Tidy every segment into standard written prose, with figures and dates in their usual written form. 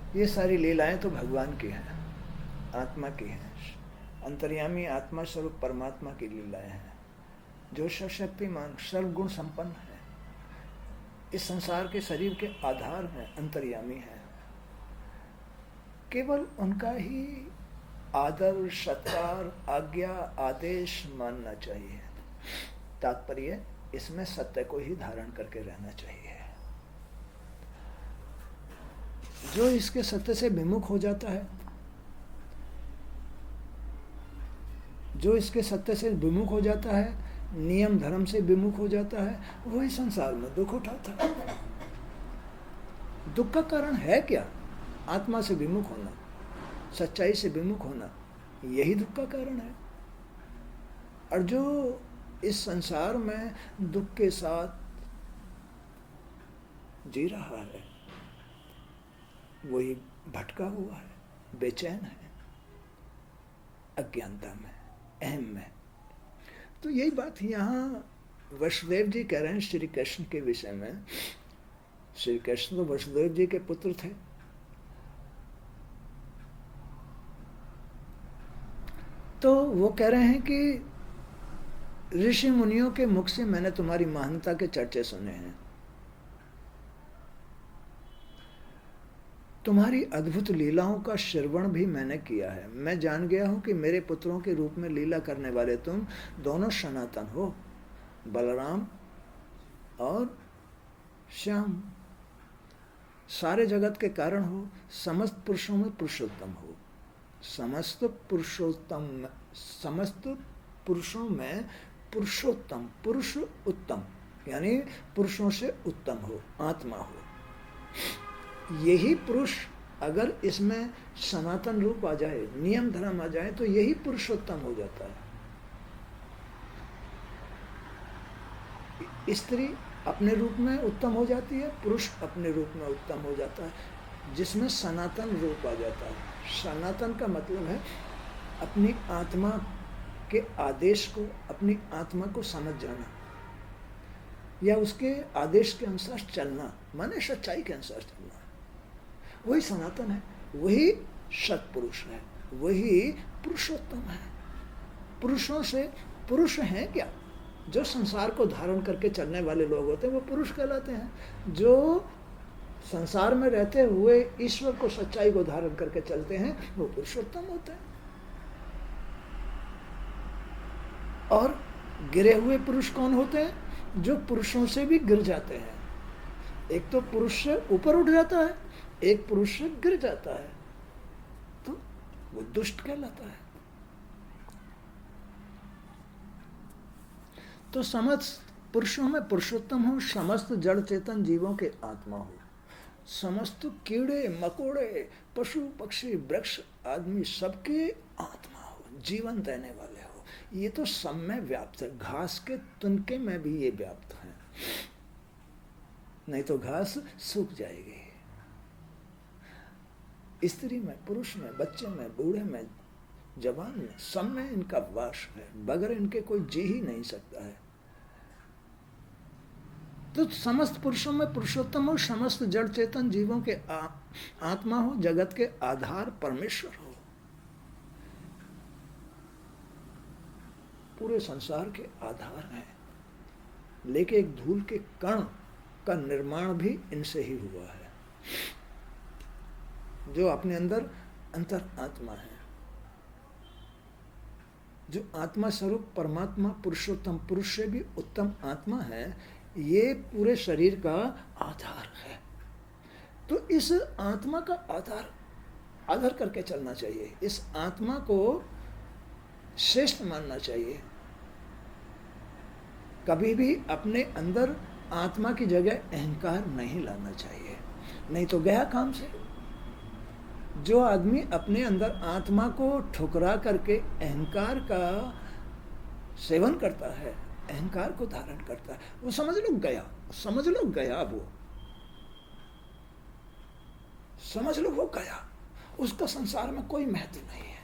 ये सारी लीलाएं तो भगवान की हैं, आत्मा की हैं। अंतर्यामी आत्मा स्वरूप परमात्मा की लीलाएं हैं, जो सर्वशक्तिमान सर्वगुण संपन्न है, इस संसार के शरीर के आधार हैं, अंतर्यामी हैं। केवल उनका ही आदर, सत्कार, आज्ञा, आदेश मानना चाहिए। तात्पर्य इसमें सत्य को ही धारण करके रहना चाहिए। जो इसके सत्य से विमुख हो जाता है, जो इसके सत्य से विमुख हो जाता है, नियम धर्म से विमुख हो जाता है, वही संसार में दुख उठाता है। दुख का कारण है क्या? आत्मा से विमुख होना, सच्चाई से विमुख होना, यही दुख का कारण है। और जो इस संसार में दुख के साथ जी रहा है, वही भटका हुआ है, बेचैन है, अज्ञानता में, अहम में। तो यही बात यहाँ वसुदेव जी कह रहे हैं श्री कृष्ण के विषय में। श्री कृष्ण तो वसुदेव जी के पुत्र थे। तो वो कह रहे हैं कि ऋषि मुनियों के मुख से मैंने तुम्हारी महानता के चर्चे सुने हैं, तुम्हारी अद्भुत लीलाओं का श्रवण भी मैंने किया है। मैं जान गया हूं कि मेरे पुत्रों के रूप में लीला करने वाले तुम दोनों सनातन हो, बलराम और श्याम, सारे जगत के कारण हो, समस्त पुरुषों में पुरुषोत्तम हो। समस्त पुरुषों में पुरुषोत्तम, पुरुष उत्तम, यानी पुरुषों से उत्तम हो, आत्मा हो। यही पुरुष अगर इसमें सनातन रूप आ जाए, नियम धर्म आ जाए, तो यही पुरुषोत्तम हो जाता है। स्त्री अपने रूप में उत्तम हो जाती है, पुरुष अपने रूप में उत्तम हो जाता है, जिसमें सनातन रूप आ जाता है। सनातन का मतलब है अपनी आत्मा के आदेश को, अपनी आत्मा को समझ जाना, या उसके आदेश के अनुसार चलना, माने सच्चाई के अनुसार चलना। वही सनातन है, वही सत्पुरुष है, वही पुरुषोत्तम है। पुरुषों से पुरुष हैं क्या? जो संसार को धारण करके चलने वाले लोग होते हैं वो पुरुष कहलाते हैं। जो संसार में रहते हुए ईश्वर को, सच्चाई को धारण करके चलते हैं, वो पुरुषोत्तम होते हैं। और गिरे हुए पुरुष कौन होते हैं? जो पुरुषों से भी गिर जाते हैं। एक तो पुरुष से ऊपर उठ जाता है, एक पुरुष से गिर जाता है, तो वो दुष्ट कहलाता है। तो समस्त पुरुषों में पुरुषोत्तम हो, समस्त जड़ चेतन जीवों के आत्मा हो, समस्त कीड़े मकोड़े, पशु पक्षी वृक्ष आदमी सबके आत्मा हो, जीवन देने वाले हो। ये तो सब में व्याप्त है, घास के तुनके में भी ये व्याप्त है, नहीं तो घास सूख जाएगी। स्त्री में, पुरुष में, बच्चे में, बूढ़े में, जवान में, सब में इनका वास है, बगैर इनके कोई जी ही नहीं सकता है। तो समस्त पुरुषों में पुरुषोत्तम हो, समस्त जड़ चेतन जीवों के आत्मा हो, जगत के आधार परमेश्वर हो, पूरे संसार के आधार हैं। लेकिन एक धूल के कण का निर्माण भी इनसे ही हुआ है, जो अपने अंदर अंतर आत्मा है, जो आत्मा स्वरूप परमात्मा पुरुषोत्तम, पुरुष से भी उत्तम आत्मा है। ये पूरे शरीर का आधार है। तो इस आत्मा का आधार करके चलना चाहिए, इस आत्मा को श्रेष्ठ मानना चाहिए। कभी भी अपने अंदर आत्मा की जगह अहंकार नहीं लाना चाहिए, नहीं तो गया काम से। जो आदमी अपने अंदर आत्मा को ठुकरा करके अहंकार का सेवन करता है, अहंकार को धारण करता है, वो समझ लो गया, समझ लो गया, वो समझ लो वो गया, उसका संसार में कोई महत्व नहीं है।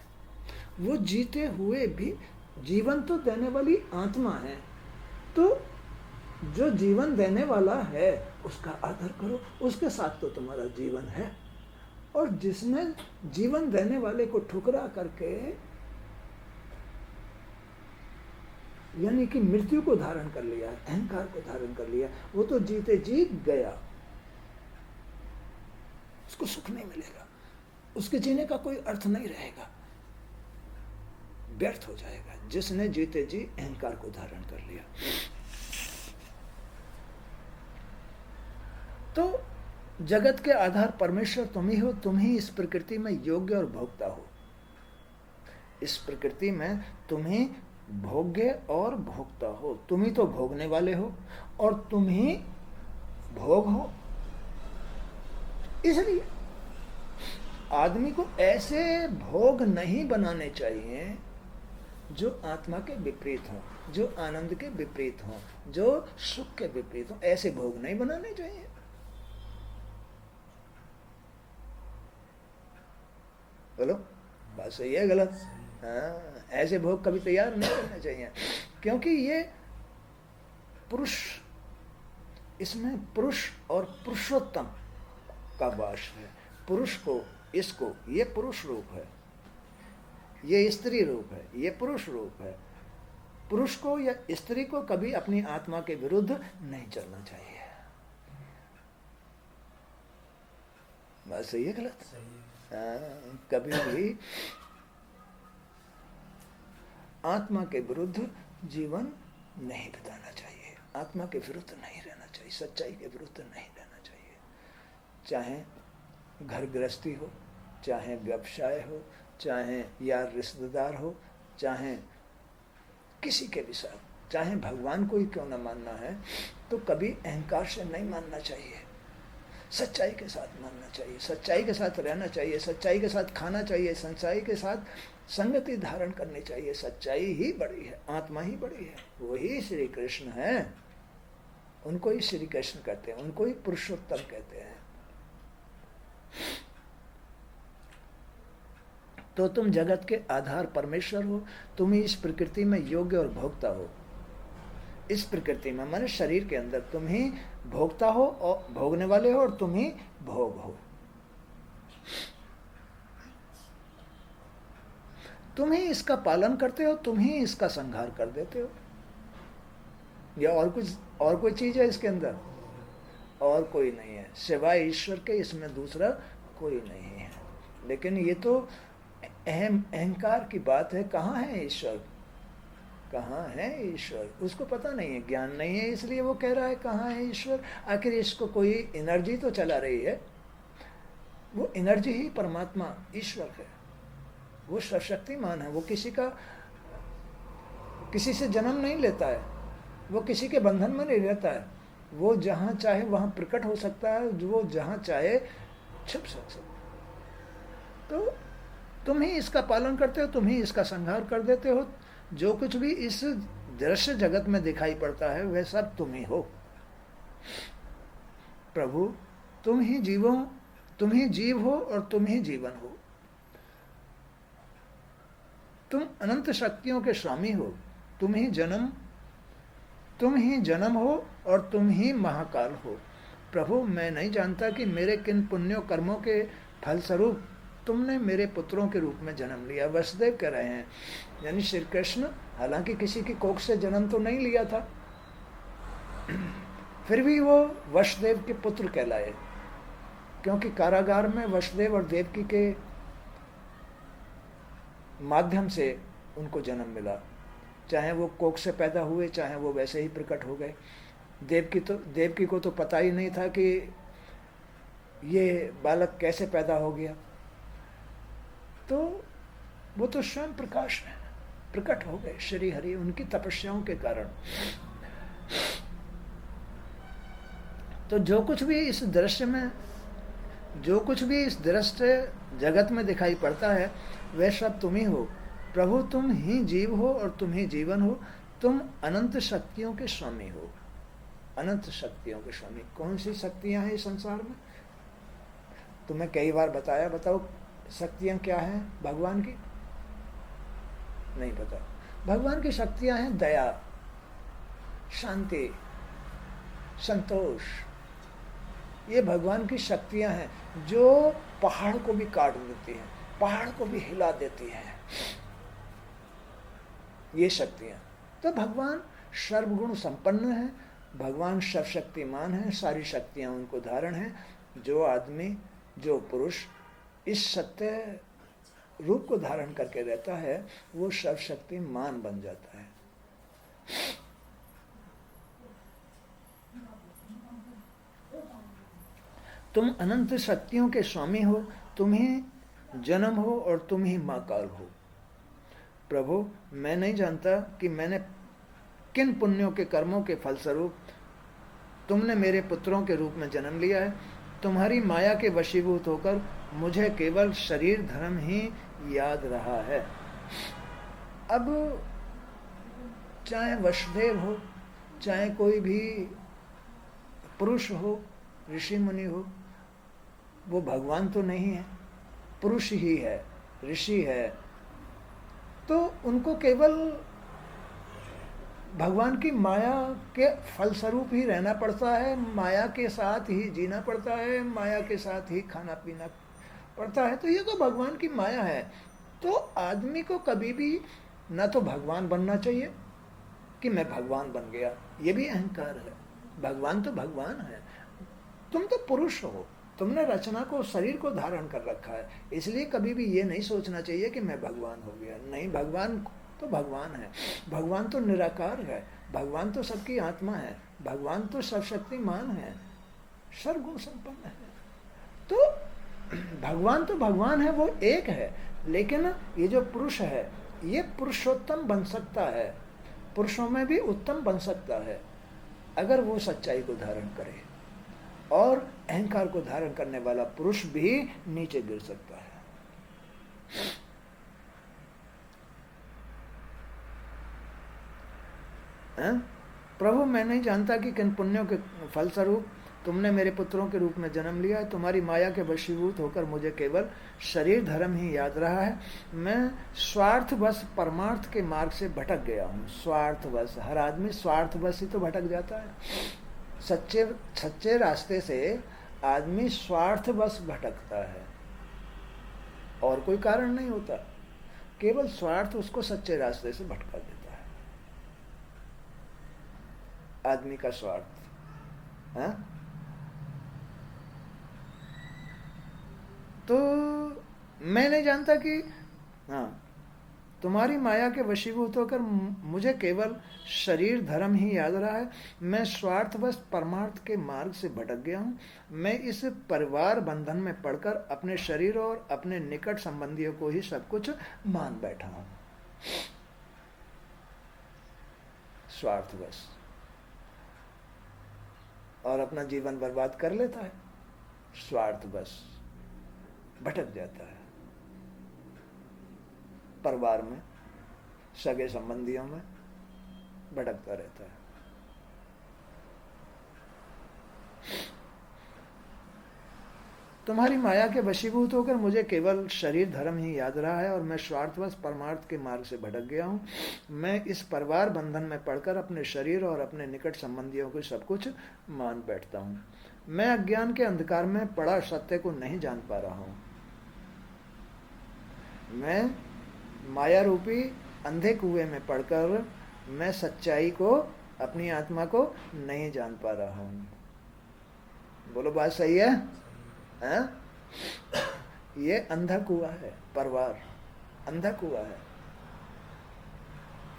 वो जीते हुए भी जीवन तो देने वाली आत्मा है, तो जो जीवन देने वाला है उसका आदर करो, उसके साथ तो तुम्हारा जीवन है। और जिसने जीवन देने वाले को ठुकरा करके यानी कि मृत्यु को धारण कर लिया, अहंकार को धारण कर लिया, वो तो जीते जी गया, उसको सुख नहीं मिलेगा, उसके जीने का कोई अर्थ नहीं रहेगा, व्यर्थ हो जाएगा जिसने जीते जी अहंकार को धारण कर लिया। तो जगत के आधार परमेश्वर तुम ही हो, तुम ही इस प्रकृति में योग्य और भोक्ता हो। इस प्रकृति में तुम ही भोग्य और भोक्ता हो, तुम ही तो भोगने वाले हो और तुम ही भोग हो। इसलिए आदमी को ऐसे भोग नहीं बनाने चाहिए जो आत्मा के विपरीत हो, जो आनंद के विपरीत हो, जो सुख के विपरीत हो। ऐसे भोग नहीं बनाने चाहिए। बोलो, बात सही है गलत? हाँ, ऐसे भोग कभी तैयार नहीं करने चाहिए, क्योंकि ये पुरुष, इसमें पुरुष और पुरुषोत्तम का वास है। पुरुष को, इसको, ये पुरुष रूप है, ये स्त्री रूप है, ये पुरुष रूप है। पुरुष को या स्त्री को कभी अपनी आत्मा के विरुद्ध नहीं चलना चाहिए। बात सही है गलत? कभी भी आत्मा के विरुद्ध जीवन नहीं बिताना चाहिए, आत्मा के विरुद्ध नहीं रहना चाहिए, सच्चाई के विरुद्ध नहीं रहना चाहिए। चाहे घर गृहस्थी हो, चाहे व्यवसाय हो, चाहे यार रिश्तेदार हो, चाहे किसी के भी साथ, चाहे भगवान को ही क्यों न मानना है, तो कभी अहंकार से नहीं मानना चाहिए, सच्चाई के साथ मानना चाहिए, सच्चाई के साथ रहना चाहिए, सच्चाई के साथ खाना चाहिए, सच्चाई के साथ संगति धारण करनी चाहिए। सच्चाई ही बड़ी है, आत्मा ही बड़ी है, वही श्री कृष्ण है, उनको ही श्री कृष्ण कहते हैं, उनको ही पुरुषोत्तम कहते हैं। तो तुम जगत के आधार परमेश्वर हो, तुम ही इस प्रकृति में योग्य और भोक्ता हो। इस प्रकृति में माने शरीर के अंदर तुम ही भोक्ता हो और भोगने वाले हो, और तुम ही भोग हो। तुम ही इसका पालन करते हो, तुम ही इसका संहार कर देते हो। या और कोई चीज है इसके अंदर? और कोई नहीं है सिवाय ईश्वर के, इसमें दूसरा कोई नहीं है। लेकिन ये तो अहंकार की बात है। कहाँ है ईश्वर? कहाँ है ईश्वर? उसको पता नहीं है, ज्ञान नहीं है, इसलिए वो कह रहा है कहाँ है ईश्वर। आखिर इसको कोई एनर्जी तो चला रही है, वो एनर्जी ही परमात्मा ईश्वर है। वो सशक्तिमान है, वो किसी से जन्म नहीं लेता है, वो किसी के बंधन में नहीं रहता है, वो जहाँ चाहे वहाँ प्रकट हो सकता है, वो जहाँ चाहे छिप सकता है। तो तुम ही इसका पालन करते हो, तुम ही इसका संहार कर देते हो। जो कुछ भी इस दृश्य जगत में दिखाई पड़ता है वह सब तुम ही हो। प्रभु तुम ही जीव हो और तुम ही जीवन हो। तुम अनंत शक्तियों के स्वामी हो, तुम ही जन्म हो और तुम ही महाकाल हो। प्रभु मैं नहीं जानता कि मेरे किन पुण्यों कर्मों के फलस्वरूप तुमने मेरे पुत्रों के रूप में जन्म लिया। वसुदेव कह रहे हैं, यानी श्री कृष्ण हालांकि किसी की कोख से जन्म तो नहीं लिया था, फिर भी वो वसुदेव के पुत्र कहलाए, क्योंकि कारागार में वसुदेव और देवकी के माध्यम से उनको जन्म मिला। चाहे वो कोख से पैदा हुए, चाहे वो वैसे ही प्रकट हो गए। देवकी को तो पता ही नहीं था कि ये बालक कैसे पैदा हो गया, तो वो तो स्वयं प्रकाश में प्रकट हो गए श्री हरि, उनकी तपस्याओं के कारण। तो जो कुछ भी इस दृश्य जगत में दिखाई पड़ता है वह सब तुम ही हो। प्रभु तुम ही जीव हो और तुम ही जीवन हो। तुम अनंत शक्तियों के स्वामी हो। अनंत शक्तियों के स्वामी। कौन सी शक्तियां हैं इस संसार में? तुम्हें कई बार बताया, बताओ शक्तियां क्या हैं भगवान की? नहीं पता। भगवान की शक्तियां हैं दया, शांति, संतोष। ये भगवान की शक्तियां हैं जो पहाड़ को भी काट देती हैं, पहाड़ को भी हिला देती हैं ये शक्तियां। तो भगवान सर्वगुण संपन्न है, भगवान सर्वशक्तिमान है, सारी शक्तियां उनको धारण है। जो आदमी, जो पुरुष इस सत्य रूप को धारण करके रहता है वो सर्वशक्तिमान बन जाता है। तुम अनंत शक्तियों के स्वामी हो, तुम्हें जन्म हो और तुम ही मां काल हो। प्रभु, मैं नहीं जानता कि मैंने किन पुण्यों के कर्मों के फलस्वरूप तुमने मेरे पुत्रों के रूप में जन्म लिया है। तुम्हारी माया के वशीभूत होकर मुझे केवल शरीर धर्म ही याद रहा है। अब चाहे वसुदेव हो, चाहे कोई भी पुरुष हो, ऋषि मुनि हो, वो भगवान तो नहीं है, पुरुष ही है, ऋषि है। तो उनको केवल भगवान की माया के फलस्वरूप ही रहना पड़ता है, माया के साथ ही जीना पड़ता है, माया के साथ ही खाना पीना पड़ता है। तो ये तो भगवान की माया है। तो आदमी को कभी भी ना तो भगवान बनना चाहिए कि मैं भगवान बन गया, ये भी अहंकार है। भगवान तो भगवान है, तुम तो पुरुष हो, तुमने रचना को, शरीर को धारण कर रखा है, इसलिए कभी भी ये नहीं सोचना चाहिए कि मैं भगवान हो गया। नहीं, भगवान तो भगवान है, भगवान तो निराकार है, भगवान तो सबकी आत्मा है, भगवान तो सर्वशक्तिमान है, सर्वगुण संपन्न है। तो भगवान तो भगवान है, वो एक है। लेकिन ये जो पुरुष है ये पुरुषोत्तम बन सकता है, पुरुषों में भी उत्तम बन सकता है अगर वो सच्चाई को धारण करे। और अहंकार को धारण करने वाला पुरुष भी नीचे गिर सकता है। प्रभु, मैं नहीं जानता कि किन पुण्यों के फलस्वरूप तुमने मेरे पुत्रों के रूप में जन्म लिया है। तुम्हारी माया के वशीभूत होकर मुझे केवल शरीर धर्म ही याद रहा है। मैं स्वार्थवश परमार्थ के मार्ग से भटक गया हूँ। स्वार्थवश, हर आदमी स्वार्थवश ही तो भटक जाता है। सच्चे रास्ते से आदमी स्वार्थवश भटकता है और कोई कारण नहीं होता, केवल स्वार्थ उसको सच्चे रास्ते से भटका देता है। आदमी का स्वार्थ। हाँ? तो मैं नहीं जानता कि तुम्हारी माया के वशीभूत होकर मुझे केवल शरीर धर्म ही याद रहा है। मैं स्वार्थवश परमार्थ के मार्ग से भटक गया हूँ। मैं इस परिवार बंधन में पड़कर अपने शरीर और अपने निकट संबंधियों को ही सब कुछ मान बैठा हूँ। स्वार्थवश, और अपना जीवन बर्बाद कर लेता है। स्वार्थवश भटक जाता है, परिवार में, सगे संबंधियों में भटकता रहता है। तुम्हारी माया के वशीभूत होकर मुझे केवल शरीर धर्म ही याद रहा है और मैं स्वार्थवश परमार्थ के मार्ग से भटक गया हूँ। मैं इस परिवार बंधन में पड़कर अपने शरीर और अपने निकट संबंधियों को सब कुछ मान बैठता हूँ। मैं अज्ञान के अंधकार में पड़ा सत्य को नहीं जान पा रहा हूँ। मैं माया रूपी अंधे कुएं में पड़कर मैं सच्चाई को, अपनी आत्मा को नहीं जान पा रहा हूँ। बोलो, बात सही है? ये अंधा कुआं है, परिवार अंधा कुआं है।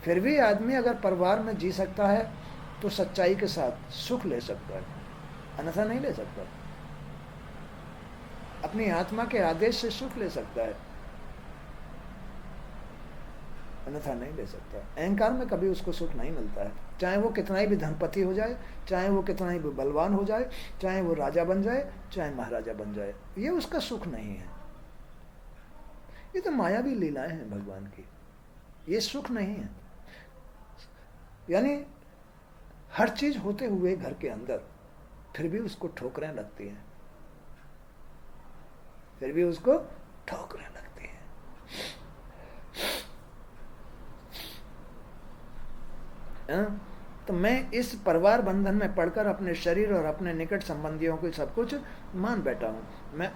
फिर भी आदमी अगर परिवार में जी सकता है तो सच्चाई के साथ सुख ले सकता है, अन्यथा नहीं ले सकता। अपनी आत्मा के आदेश से सुख ले सकता है, अन्यथा नहीं ले सकता। अहंकार में कभी उसको सुख नहीं मिलता है, चाहे वो कितना ही भी धनपति हो जाए, चाहे वो कितना ही भी बलवान हो जाए, चाहे वो राजा बन जाए, चाहे महाराजा बन जाए, ये उसका सुख नहीं है। ये तो मायावी लीलाएं हैं भगवान की, ये सुख नहीं है। यानी हर चीज होते हुए घर के अंदर फिर भी उसको ठोकरें लगती हैं, फिर भी उसको ठोकरें लगती हैं। तो मैं इस परिवार बंधन में पड़कर अपने शरीर और अपने निकट संबंधियों को सब कुछ मान बैठा हूँ। मैं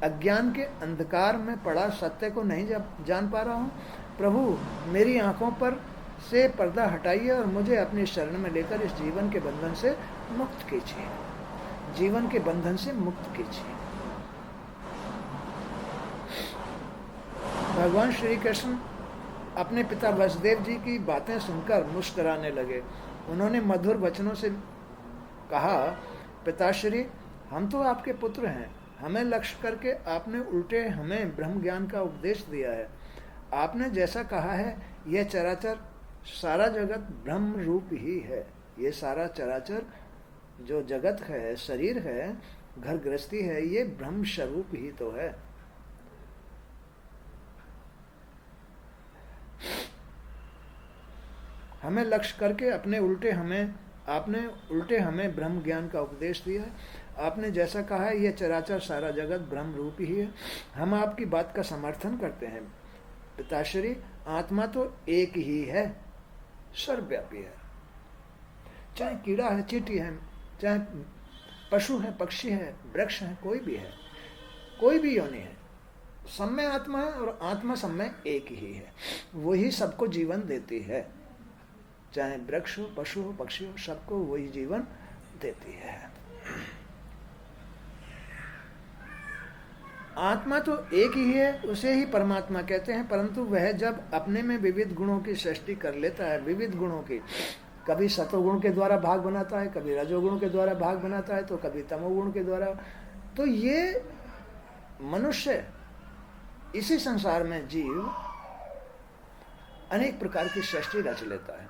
अज्ञान के अंधकार में पड़ा सत्य को नहीं जान पा रहा हूँ। प्रभु, मेरी आंखों पर से पर्दा हटाइए और मुझे अपनी शरण में लेकर इस जीवन के बंधन से मुक्त कीजिए, जीवन के बंधन से मुक्त कीजिए। भगवान श्री कृष्ण अपने पिता वसुदेव जी की बातें सुनकर मुस्कुराने लगे। उन्होंने मधुर वचनों से कहा, पिताश्री, हम तो आपके पुत्र हैं। हमें लक्ष्य करके आपने उल्टे हमें ब्रह्म ज्ञान का उपदेश दिया है। आपने जैसा कहा है, यह चराचर सारा जगत ब्रह्म रूप ही है। ये सारा चराचर जो जगत है, शरीर है, घर गृहस्थी है, ये ब्रह्म स्वरूप ही तो है। हमें लक्ष्य करके आपने उल्टे हमें ब्रह्म ज्ञान का उपदेश दिया है। आपने जैसा कहा है, यह चराचर सारा जगत ब्रह्म रूप ही है। हम आपकी बात का समर्थन करते हैं। पिताश्री, आत्मा तो एक ही है, सर्वव्यापी है। चाहे कीड़ा है, चींटी है, चाहे पशु है, पक्षी है, वृक्ष है, कोई भी है, कोई भी योनि है, सब में आत्मा है और आत्मा सब में एक ही है। वही सबको जीवन देती है। चाहे वृक्ष हो, पशु हो, पक्षी हो, सबको वही जीवन देती है। आत्मा तो एक ही है, उसे ही परमात्मा कहते हैं। परंतु वह जब अपने में विविध गुणों की सृष्टि कर लेता है, विविध गुणों की, कभी सतोगुण के द्वारा भाग बनाता है, कभी रजोगुण के द्वारा भाग बनाता है, तो कभी तमोगुण के द्वारा। तो ये मनुष्य, इसी संसार में जीव अनेक प्रकार की सृष्टि रच लेता है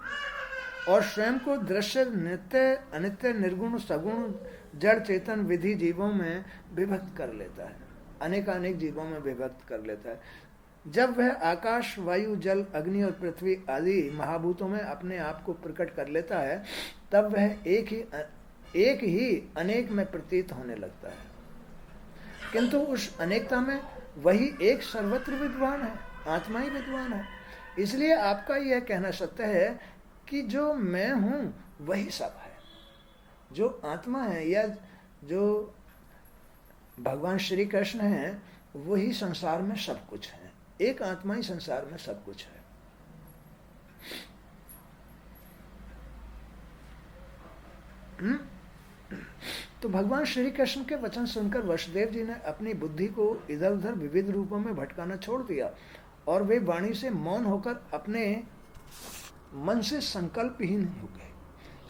और स्वयं को दृश्य, नित्य, अनित्य, निर्गुण, सगुण, जड़, चेतन, विधि जीवों में विभक्त कर लेता है। अनेकानेक जीवों में विभक्त कर लेता है। जब वह आकाश, वायु, जल, अग्नि और पृथ्वी आदि महाभूतों में अपने आप को प्रकट कर लेता है, तब वह एक ही अनेक में प्रतीत होने लगता है। किंतु उस अनेकता में वही एक सर्वत्र विद्वान है, आत्मा ही विद्वान है। इसलिए आपका यह कहना सत्य है कि जो मैं हूं वही सब है। जो आत्मा है या जो भगवान श्री कृष्ण हैं, वही संसार में सब कुछ है। एक आत्मा ही संसार में सब कुछ है। तो भगवान श्री कृष्ण के वचन सुनकर वसुदेव जी ने अपनी बुद्धि को इधर उधर विविध रूपों में भटकाना छोड़ दिया और वे वाणी से मौन होकर अपने मन से संकल्पहीन हो गए।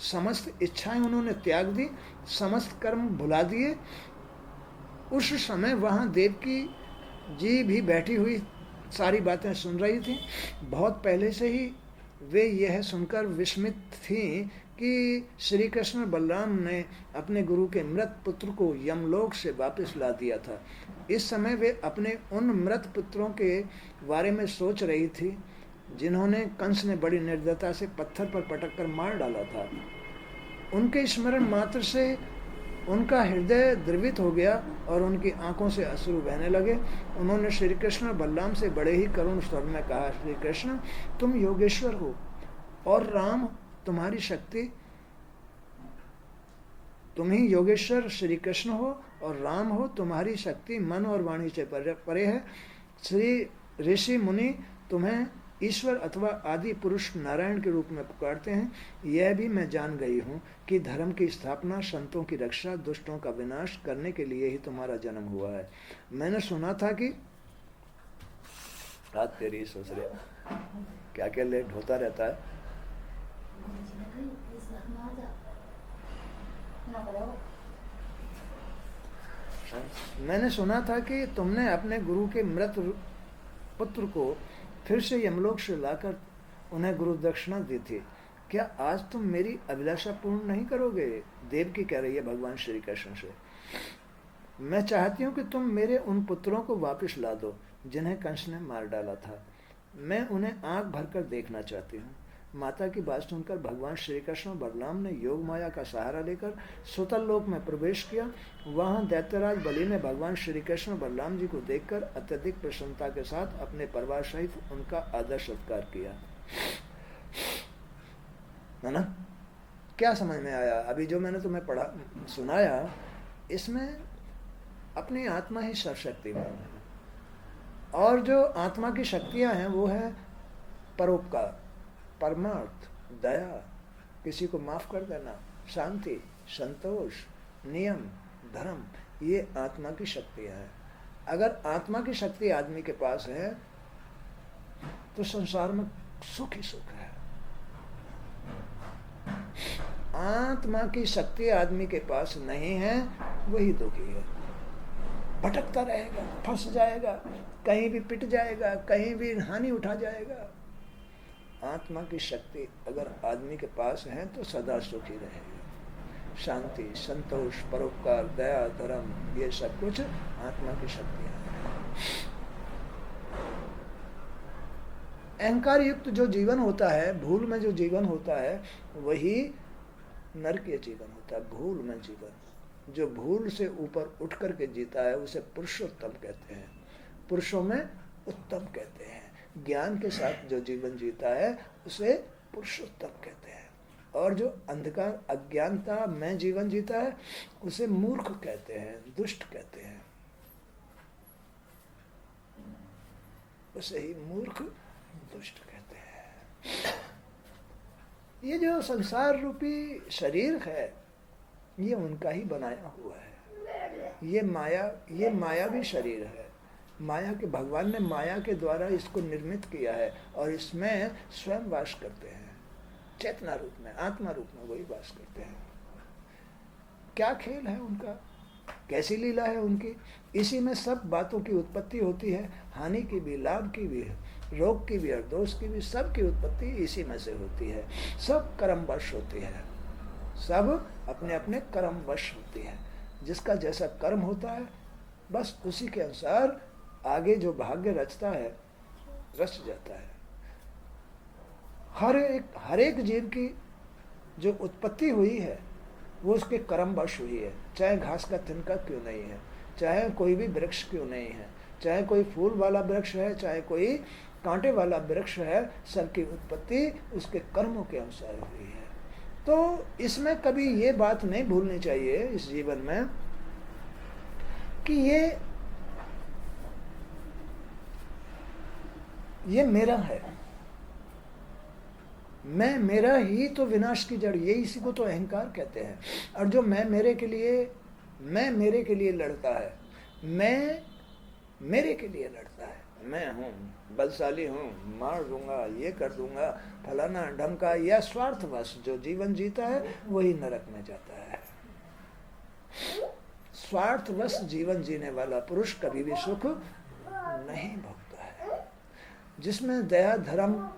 समस्त इच्छाएं उन्होंने त्याग दी, समस्त कर्म भुला दिए। उस समय वहां देवकी जी भी बैठी हुई सारी बातें सुन रही थी। बहुत पहले से ही वे यह सुनकर विस्मित थीं कि श्री कृष्ण बलराम ने अपने गुरु के मृत पुत्र को यमलोक से वापस ला दिया था। इस समय वे अपने उन मृत पुत्रों के बारे में सोच रही थी जिन्होंने कंस ने बड़ी निर्दयता से पत्थर पर पटक कर मार डाला था। उनके स्मरण मात्र से उनका हृदय द्रवित हो गया और उनकी आंखों से अश्रु बहने लगे। उन्होंने श्री कृष्ण बलराम से बड़े ही करुण स्वर में कहा, श्री कृष्ण, तुम योगेश्वर हो और राम तुम्हारी शक्ति, तुम ही योगेश्वर श्री कृष्ण हो और राम हो, तुम्हारी शक्ति मन और वाणी से परे है। श्री ऋषि मुनि तुम्हें ईश्वर अथवा आदि पुरुष नारायण के रूप में पुकारते हैं। यह भी मैं जान गई हूँ कि धर्म की स्थापना, संतों की रक्षा, दुष्टों का विनाश करने के लिए ही तुम्हारा जन्म हुआ है। मैंने सुना था कि रात तेरी सोच रहे क्या क्या लेट होता रहता है। मैंने सुना था कि तुमने अपने गुरु के मृत पुत्र को फिर से यमलोक से लाकर उन्हें गुरु दक्षिणा दी थी। क्या आज तुम मेरी अभिलाषा पूर्ण नहीं करोगे? देवकी कह रही है भगवान श्री कृष्ण से। मैं चाहती हूँ कि तुम मेरे उन पुत्रों को वापस ला दो जिन्हें कंस ने मार डाला था। मैं उन्हें आंख भरकर देखना चाहती हूँ। माता की बात सुनकर भगवान श्री कृष्ण बलराम ने योग माया का सहारा लेकर सुतल लोक में प्रवेश किया। वहां दैत्यराज बलि ने भगवान श्री कृष्ण बलराम जी को देखकर अत्यधिक प्रसन्नता के साथ अपने परिवार सहित उनका आदर सत्कार किया, है ना। क्या समझ में आया? अभी जो मैंने तुम्हें पढ़ा सुनाया, इसमें अपनी आत्मा ही सर्वशक्तिमान है, और जो आत्मा की शक्तियां हैं वो है परोपकार, परमार्थ, दया, किसी को माफ कर देना, शांति, संतोष, नियम, धर्म, ये आत्मा की शक्तियां हैं। अगर आत्मा की शक्ति आदमी के पास है तो संसार में सुख ही सुख है। आत्मा की शक्ति आदमी के पास नहीं है, वही दुखी है, भटकता रहेगा, फंस जाएगा, कहीं भी पिट जाएगा, कहीं भी हानि उठा जाएगा। आत्मा की शक्ति अगर आदमी के पास है तो सदा सुखी रहेगा। शांति, संतोष, परोपकार, दया, धर्म, ये सब कुछ आत्मा की शक्तियां हैं। अहंकार युक्त जो जीवन होता है, भूल में जो जीवन होता है, वही नरकीय जीवन होता है। भूल में जीवन, जो भूल से ऊपर उठ करके जीता है उसे पुरुषोत्तम कहते हैं, पुरुषों में उत्तम कहते हैं। ज्ञान के साथ जो जीवन जीता है उसे पुरुषोत्तम कहते हैं, और जो अंधकार अज्ञानता में जीवन जीता है उसे मूर्ख कहते हैं, दुष्ट कहते हैं, उसे ही मूर्ख दुष्ट कहते हैं। ये जो संसार रूपी शरीर है ये उनका ही बनाया हुआ है। ये मायावी शरीर है। माया के भगवान ने माया के द्वारा इसको निर्मित किया है और इसमें स्वयं वास करते हैं, चेतना रूप में, आत्मा रूप में वही वास करते हैं। क्या खेल है उनका, कैसी लीला है उनकी। इसी में सब बातों की उत्पत्ति होती है, हानि की भी, लाभ की भी, रोग की भी और दोष की भी, सब की उत्पत्ति इसी में से होती है। सब कर्मवश होती है, सब अपने अपने कर्मवश होती है। जिसका जैसा कर्म होता है बस उसी के अनुसार आगे जो भाग्य रचता है रच जाता है। हर एक जीव की जो उत्पत्ति हुई है वो उसके कर्मवश हुई है। चाहे घास का तिनका क्यों नहीं है, चाहे कोई भी वृक्ष क्यों नहीं है, चाहे कोई फूल वाला वृक्ष है, चाहे कोई कांटे वाला वृक्ष है, सबकी उत्पत्ति उसके कर्मों के अनुसार हुई है। तो इसमें कभी ये बात नहीं भूलनी चाहिए इस जीवन में कि ये मेरा है, मैं मेरा ही तो विनाश की जड़, ये इसी को तो अहंकार कहते हैं। और जो मैं मेरे के लिए लड़ता है, मैं मेरे के लिए लड़ता है, मैं हूँ बलशाली हूँ, मार दूंगा, ये कर दूंगा, फलाना ढमका, या स्वार्थवश जो जीवन जीता है वही नरक में जाता है। स्वार्थवश जीवन जीने वाला पुरुष कभी भी सुख नहीं भोगता है। जिसमें दया, धर्म,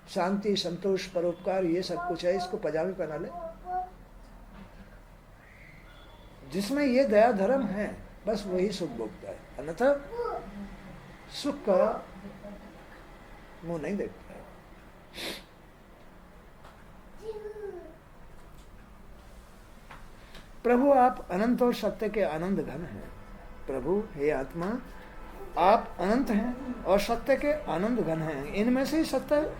शांति, संतोष, परोपकार ये सब कुछ है, इसको पजामे पहना ले। जिसमें ये दया धर्म है बस वही सुख भोगता है, अन्यथा सुख का मुंह नहीं देखता है। प्रभु आप अनंत और सत्य के आनंद घन हैं। प्रभु हे आत्मा आप अनंत हैं और सत्य के आनंद घन हैं। इनमें से ही सत्य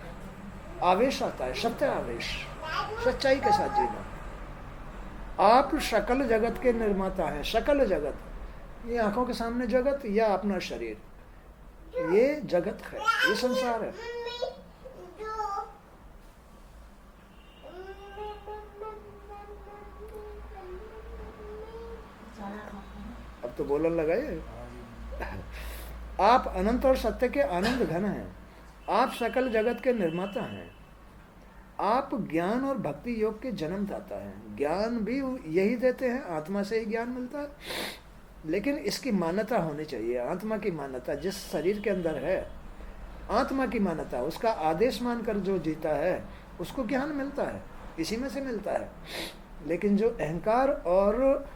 आवेश आता है, सत्य आवेश, सच्चाई के साथ जीना। आप सकल जगत के निर्माता हैं। सकल जगत, ये आंखों के सामने जगत या अपना शरीर, ये जगत है, ये संसार है। अब तो बोलन लगाए। आप अनंत और सत्य के आनंद घन हैं। आप सकल जगत के निर्माता हैं। आप ज्ञान और भक्ति योग के जन्मदाता हैं। ज्ञान भी यही देते हैं, आत्मा से ही ज्ञान मिलता है, लेकिन इसकी मान्यता होनी चाहिए। आत्मा की मान्यता जिस शरीर के अंदर है, आत्मा की मान्यता, उसका आदेश मानकर जो जीता है उसको ज्ञान मिलता है, इसी में से मिलता है। लेकिन जो अहंकार और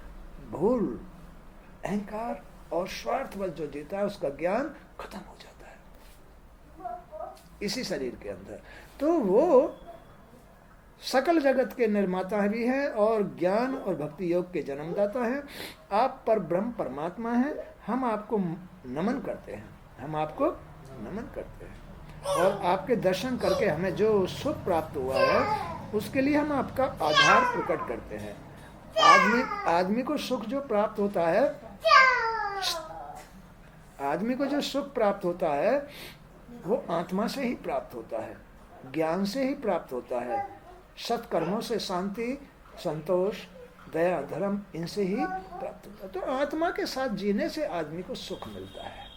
भूल, अहंकार और स्वार्थवश जो जीता है उसका ज्ञान खत्म हो जाता है इसी शरीर के अंदर। तो वो सकल जगत के निर्माता भी हैं और ज्ञान और भक्ति योग के जन्मदाता हैं। आप पर ब्रह्म परमात्मा हैं। हम आपको नमन करते हैं, हम आपको नमन करते हैं। और आपके दर्शन करके हमें जो सुख प्राप्त हुआ है उसके लिए हम आपका आधार प्रकट करते हैं। आदमी को सुख जो प्राप्त होता है, आदमी को जो सुख प्राप्त होता है वो आत्मा से ही प्राप्त होता है, ज्ञान से ही प्राप्त होता है, सत्कर्मों से शांति, संतोष, दया, धर्म, इनसे ही प्राप्त होता है। तो आत्मा के साथ जीने से आदमी को सुख मिलता है।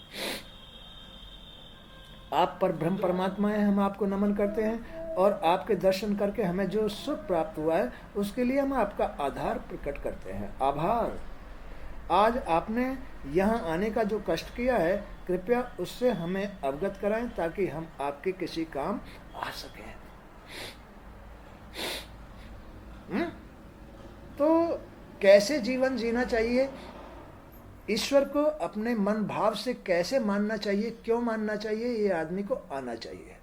आप पर ब्रह्म परमात्मा है, हम आपको नमन करते हैं और आपके दर्शन करके हमें जो सुख प्राप्त हुआ है उसके लिए हम आपका आधार प्रकट करते हैं। आभार। आज आपने यहाँ आने का जो कष्ट किया है, कृपया उससे हमें अवगत कराएं ताकि हम आपके किसी काम आ सकें। तो कैसे जीवन जीना चाहिए, ईश्वर को अपने मन भाव से कैसे मानना चाहिए, क्यों मानना चाहिए, ये आदमी को आना चाहिए।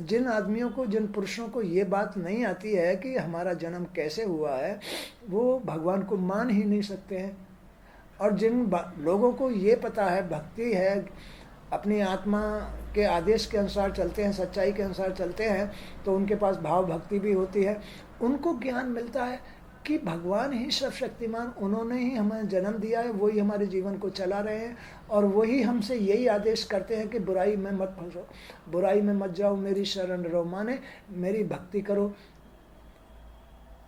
जिन आदमियों को, जिन पुरुषों को ये बात नहीं आती है कि हमारा जन्म कैसे हुआ है, वो भगवान को मान ही नहीं सकते हैं। और जिन लोगों को ये पता है, भक्ति है, अपनी आत्मा के आदेश के अनुसार चलते हैं, सच्चाई के अनुसार चलते हैं, तो उनके पास भाव भक्ति भी होती है। उनको ज्ञान मिलता है कि भगवान ही सर्वशक्तिमान, उन्होंने ही हमें जन्म दिया है, वही हमारे जीवन को चला रहे हैं और वही हमसे यही आदेश करते हैं कि बुराई में मत फंसो, बुराई में मत जाओ, मेरी शरण रहो, माने मेरी भक्ति करो,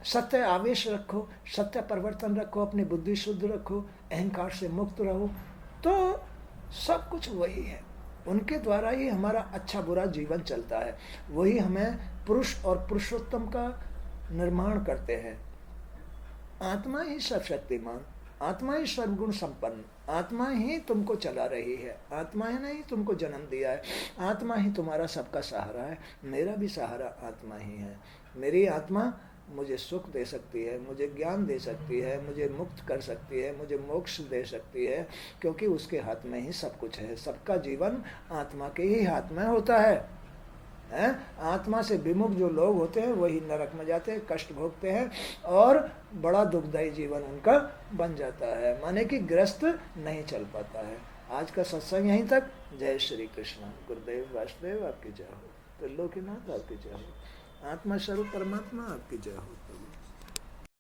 सत्य आवेश रखो, सत्य परिवर्तन रखो, अपनी बुद्धि शुद्ध रखो, अहंकार से मुक्त रहो। तो सब कुछ वही है, उनके द्वारा ही हमारा अच्छा बुरा जीवन चलता है। वही हमें पुरुष और पुरुषोत्तम का निर्माण करते हैं। आत्मा ही सर्वशक्तिमान, आत्मा ही सर्वगुण संपन्न, आत्मा ही तुमको चला रही है, आत्मा ही नहीं तुमको जन्म दिया है, आत्मा ही तुम्हारा सबका सहारा है। मेरा भी सहारा आत्मा ही है। मेरी आत्मा मुझे सुख दे सकती है, मुझे ज्ञान दे सकती है, मुझे मुक्त कर सकती है, मुझे मोक्ष दे सकती है, क्योंकि उसके हाथ में ही सब कुछ है। सबका जीवन आत्मा के ही हाथ में होता है। आत्मा से विमुख जो लोग होते हैं वही नरक में जाते हैं, कष्ट भोगते हैं और बड़ा दुखदायी जीवन उनका बन जाता है, माने कि ग्रस्त नहीं चल पाता है। आज का सत्संग यहीं तक। जय श्री कृष्ण। गुरुदेव वासुदेव आपकी जय हो, त्रिलोकीनाथ आपकी जय हो, आत्मा स्वरूप परमात्मा आपकी जय हो।